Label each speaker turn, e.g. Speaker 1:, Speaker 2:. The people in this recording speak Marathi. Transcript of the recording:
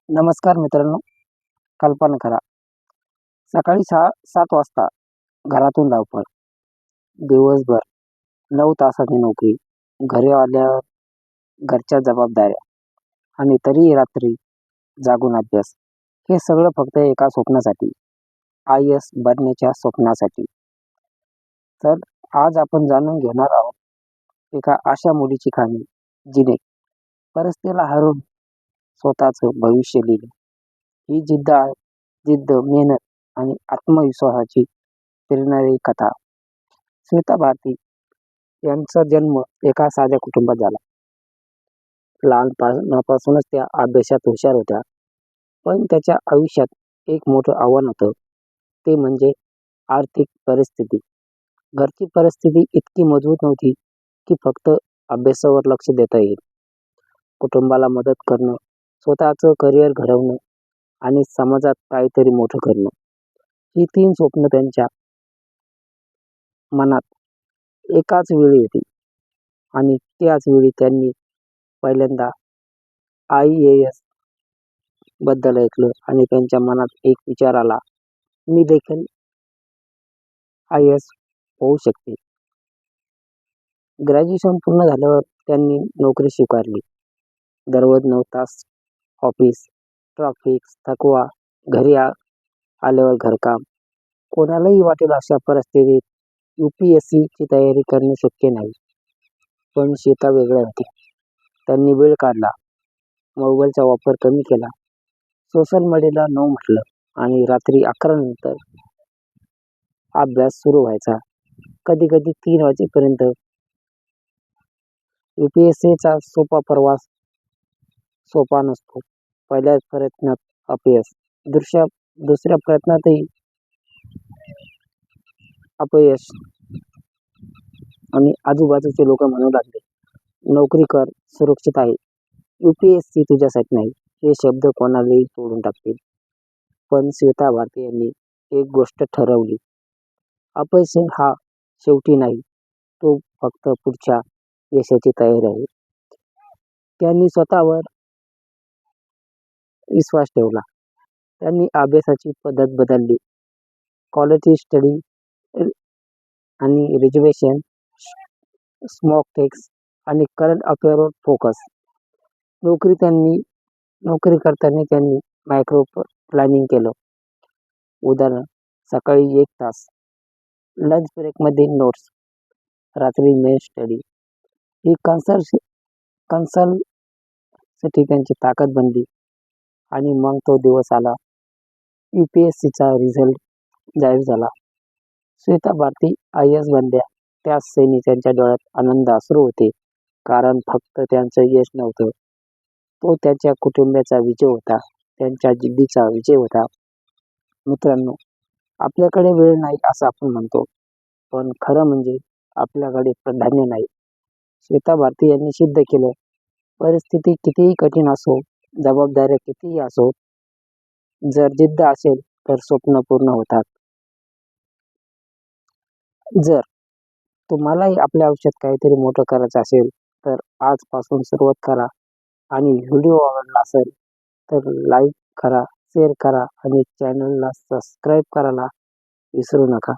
Speaker 1: नमस्कार मित्रांनो, कल्पना करा. सकाळी 7 वाजता घरातून धावपळ, दिवसभर 9 तासाची नोकरी, घरी आल्यावर घरच्या जबाबदाऱ्या आणि तरीही रात्री जागून अभ्यास. हे सगळं फक्त एका स्वप्नासाठी, आय-ए-एस बनण्याच्या स्वप्नासाठी. तर आज आपण जाणून घेणार आहोत एका अशा मुलीची कहाणी, जिने परिस्थितीला हरवून स्वतःचं भविष्य लिहिलं. ही जिद्द, मेहनत आणि आत्मविश्वासाची प्रेरणादायी कथा. श्वेता भारती यांचा जन्म एका साध्या कुटुंबात झाला. लहानपणापासूनच त्या अभ्यासात हुशार होत्या. पण त्याच्या आयुष्यात एक मोठं आव्हान होतं, ते म्हणजे आर्थिक परिस्थिती. घरची परिस्थिती इतकी मजबूत नव्हती की फक्त अभ्यासावर लक्ष देता येईल. कुटुंबाला मदत करणं, स्वतःचं करिअर घडवणं आणि समाजात काहीतरी मोठं करणं, ही 3 स्वप्न त्यांच्या मनात एकाच वेळी होती. आणि त्याच वेळी त्यांनी पहिल्यांदा आय-ए-एस बद्दल ऐकलं आणि त्यांच्या मनात एक विचार आला, मी देखील आय-ए-एस होऊ शकते. ग्रॅज्युएशन पूर्ण झाल्यावर त्यांनी नोकरी स्वीकारली. दररोज 9 तास ऑफिस, ट्रॅफिक, थकवा, घरी आल्यावर घरकाम. कोणालाही वाटेल अशा परिस्थितीत UPSCची तयारी करणे शक्य नाही. पण श्वेता वेगळ्या होती. त्यांनी वेळ काढला, मोबाईलचा वापर कमी केला, सोशल मीडियाला नो म्हटलं आणि रात्री 11 नंतर अभ्यास सुरू व्हायचा. कधी-कधी 3 वाजेपर्यंत. UPSCचा सोपा प्रवास सोपा नसतो. पहिल्या प्रयत्नात अपयश, दुसऱ्या प्रयत्नातही अपयश आणि आजूबाजूचे लोक म्हणू लागले, नोकरी कर, सुरक्षित आहे. UPSC तुझ्यासाठी नाही. हे शब्द कोणालाही तोडून टाकतील. पण श्वेता भारती यांनी एक गोष्ट ठरवली, अपयश हा शेवटी नाही, तो फक्त पुढच्या यशाची तयारी आहे. त्यांनी स्वतःवर विश्वास ठेवला. त्यांनी अभ्यासाची पद्धत बदलली. क्वालिटी स्टडी आणि रिजर्वेशन, स्मॉक टेक्स्ट आणि करंट अफेअरवर फोकस. नोकरी करताना त्यांनी मायक्रो प्लॅनिंग केलं. उदाहरण, सकाळी 1 तास, लंच ब्रेकमध्ये नोट्स, रात्री मेन स्टडी. ही कन्सल्टसाठी त्यांची ताकद बनली. आणि मग तो दिवस आला. UPSCचा रिझल्ट जाहीर झाला. श्वेता भारती आय-ए-एस बनल्या. त्याच क्षणी त्यांच्या डोळ्यात आनंद अश्रू होते. कारण फक्त त्यांचं यश नव्हतं, तो त्यांच्या कुटुंबाचा विजय होता, त्यांच्या जिद्दीचा विजय होता. मित्रांनो, आपल्याकडे वेळ नाही असं आपण म्हणतो, पण खरं म्हणजे आपल्याकडे प्राधान्य नाही. श्वेता भारती यांनी सिद्ध केलं, परिस्थिती कितीही कठीण असो, जबाबदाऱ्या कितीही असो, जर जिद्द असेल तर स्वप्न पूर्ण होतात. जर तुम्हालाही आपल्या आयुष्यात काहीतरी मोठं करायचं असेल तर आजपासून सुरुवात करा. आणि व्हिडिओ आवडला असेल तर लाईक करा, शेअर करा आणि चॅनलला सबस्क्राईब करायला विसरू नका.